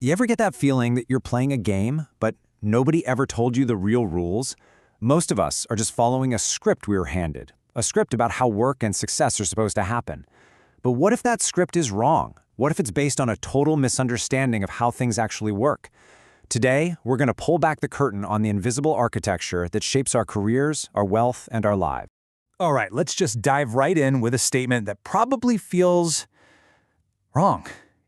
You ever get that feeling that you're playing a game, but nobody ever told you the real rules? Most of us are just following a script we were handed, a script about how work and success are supposed to happen. But what if that script is wrong? What if it's based on a total misunderstanding of how things actually work? Today, we're going to pull back the curtain on the invisible architecture that shapes our careers, our wealth, and our lives. All right, let's just dive right in with a statement that probably feels wrong.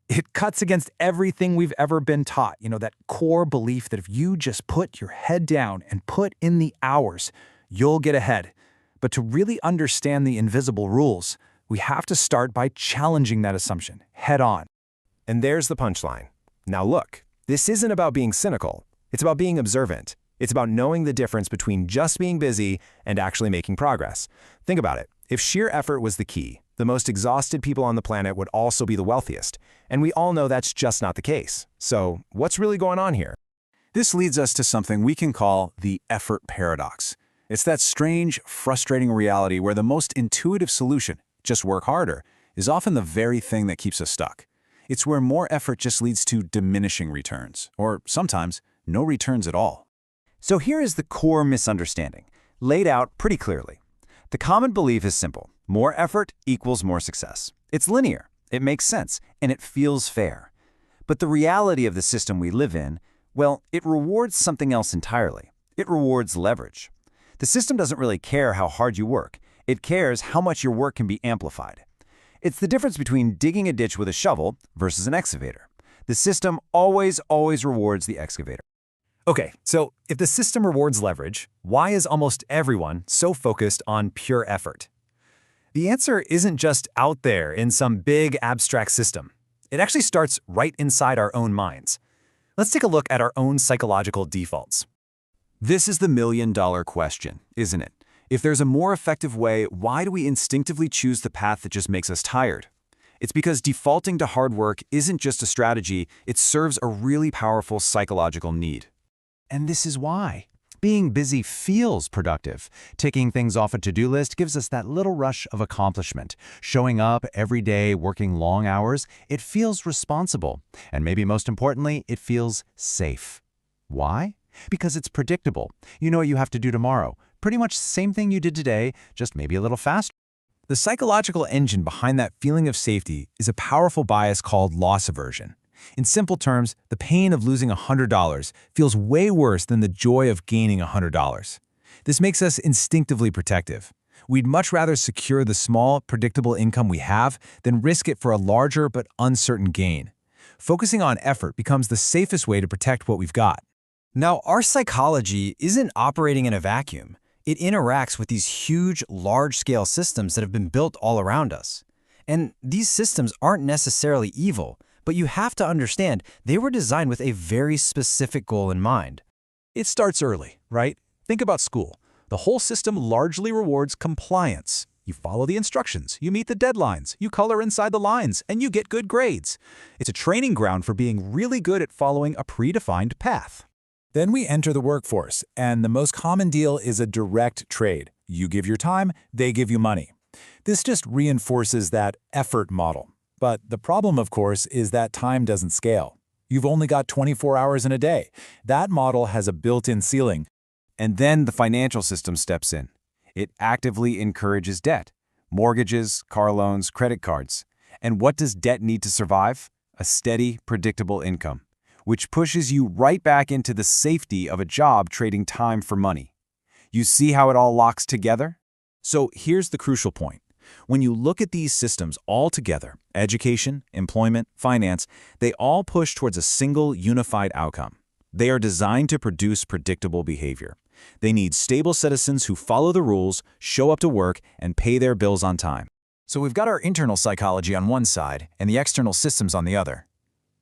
It cuts against everything we've ever been taught. That core belief that if you just put your head down and put in the hours, you'll get ahead. But to really understand the invisible rules, we have to start by challenging that assumption head on. And there's the punchline. Now look, this isn't about being cynical. It's about being observant. It's about knowing the difference between just being busy and actually making progress. Think about it. If sheer effort was the key, the most exhausted people on the planet would also be the wealthiest. And we all know that's just not the case. So what's really going on here? This leads us to something we can call the effort paradox. It's that strange, frustrating reality where the most intuitive solution, just work harder, is often the very thing that keeps us stuck. It's where more effort just leads to diminishing returns, or sometimes no returns at all. So here is the core misunderstanding, laid out pretty clearly. The common belief is simple. More effort equals more success. It's linear, it makes sense, and it feels fair. But the reality of the system we live in, well, it rewards something else entirely. It rewards leverage. The system doesn't really care how hard you work. It cares how much your work can be amplified. It's the difference between digging a ditch with a shovel versus an excavator. The system always rewards the excavator. Okay, so if the system rewards leverage, why is almost everyone so focused on pure effort? The answer isn't just out there in some big abstract system. It actually starts right inside our own minds. Let's take a look at our own psychological defaults. This is the million-dollar question, isn't it? If there's a more effective way, why do we instinctively choose the path that just makes us tired? It's because defaulting to hard work isn't just a strategy, it serves a really powerful psychological need. And this is why. Being busy feels productive. Ticking things off a to-do list gives us that little rush of accomplishment. Showing up every day, working long hours, it feels responsible. And maybe most importantly, it feels safe. Why? Because it's predictable. You know what you have to do tomorrow. Pretty much the same thing you did today, just maybe a little faster. The psychological engine behind that feeling of safety is a powerful bias called loss aversion. In simple terms, the pain of losing $100 feels way worse than the joy of gaining $100. This makes us instinctively protective. We'd much rather secure the small, predictable income we have than risk it for a larger but uncertain gain. Focusing on effort becomes the safest way to protect what we've got. Now, our psychology isn't operating in a vacuum. It interacts with these huge, large-scale systems that have been built all around us. And these systems aren't necessarily evil, but you have to understand they were designed with a very specific goal in mind. It starts early, right? Think about school. The whole system largely rewards compliance. You follow the instructions, you meet the deadlines, you color inside the lines, and you get good grades. It's a training ground for being really good at following a predefined path. Then we enter the workforce, and the most common deal is a direct trade. You give your time, they give you money. This just reinforces that effort model. But the problem, of course, is that time doesn't scale. You've only got 24 hours in a day. That model has a built-in ceiling. And then the financial system steps in. It actively encourages debt. Mortgages, car loans, credit cards. And what does debt need to survive? A steady, predictable income, which pushes you right back into the safety of a job trading time for money. You see how it all locks together? So here's the crucial point. When you look at these systems all together, education, employment, finance, they all push towards a single unified outcome. They are designed to produce predictable behavior. They need stable citizens who follow the rules, show up to work, and pay their bills on time. So we've got our internal psychology on one side and the external systems on the other.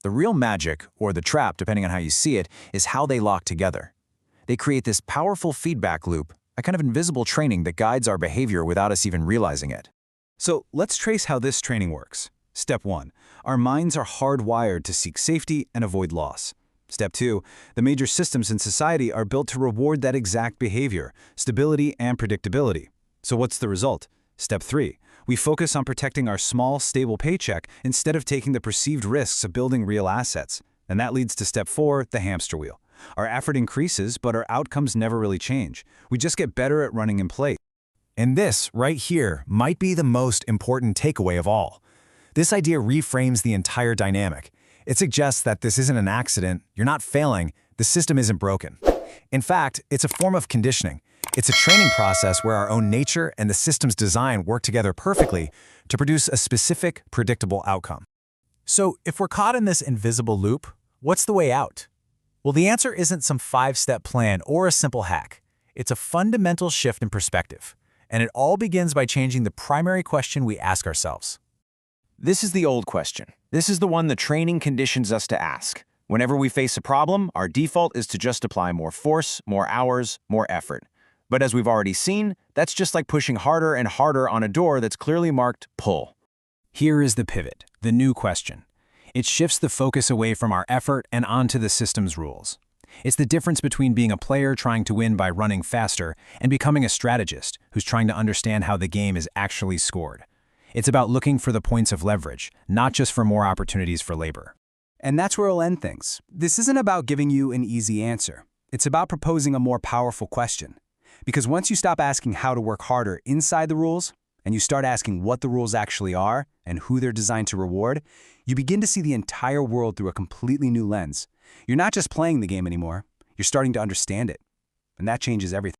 The real magic, or the trap, depending on how you see it, is how they lock together. They create this powerful feedback loop, a kind of invisible training that guides our behavior without us even realizing it. So let's trace how this training works. Step 1. Our minds are hardwired to seek safety and avoid loss. Step 2. The major systems in society are built to reward that exact behavior, stability and predictability. So what's the result? Step 3. We focus on protecting our small, stable paycheck instead of taking the perceived risks of building real assets. And that leads to step 4, the hamster wheel. Our effort increases, but our outcomes never really change. We just get better at running in place. And this, right here, might be the most important takeaway of all. This idea reframes the entire dynamic. It suggests that this isn't an accident, you're not failing, the system isn't broken. In fact, it's a form of conditioning. It's a training process where our own nature and the system's design work together perfectly to produce a specific, predictable outcome. So if we're caught in this invisible loop, what's the way out? Well, the answer isn't some 5-step plan or a simple hack. It's a fundamental shift in perspective. And it all begins by changing the primary question we ask ourselves. This is the old question. This is the one the training conditions us to ask. Whenever we face a problem, our default is to just apply more force, more hours, more effort. But as we've already seen, that's just like pushing harder and harder on a door that's clearly marked pull. Here is the pivot, the new question. It shifts the focus away from our effort and onto the system's rules. It's the difference between being a player trying to win by running faster and becoming a strategist who's trying to understand how the game is actually scored. It's about looking for the points of leverage, not just for more opportunities for labor. And that's where we'll end things. This isn't about giving you an easy answer. It's about proposing a more powerful question. Because once you stop asking how to work harder inside the rules, and you start asking what the rules actually are and who they're designed to reward, you begin to see the entire world through a completely new lens. You're not just playing the game anymore, you're starting to understand it. And that changes everything.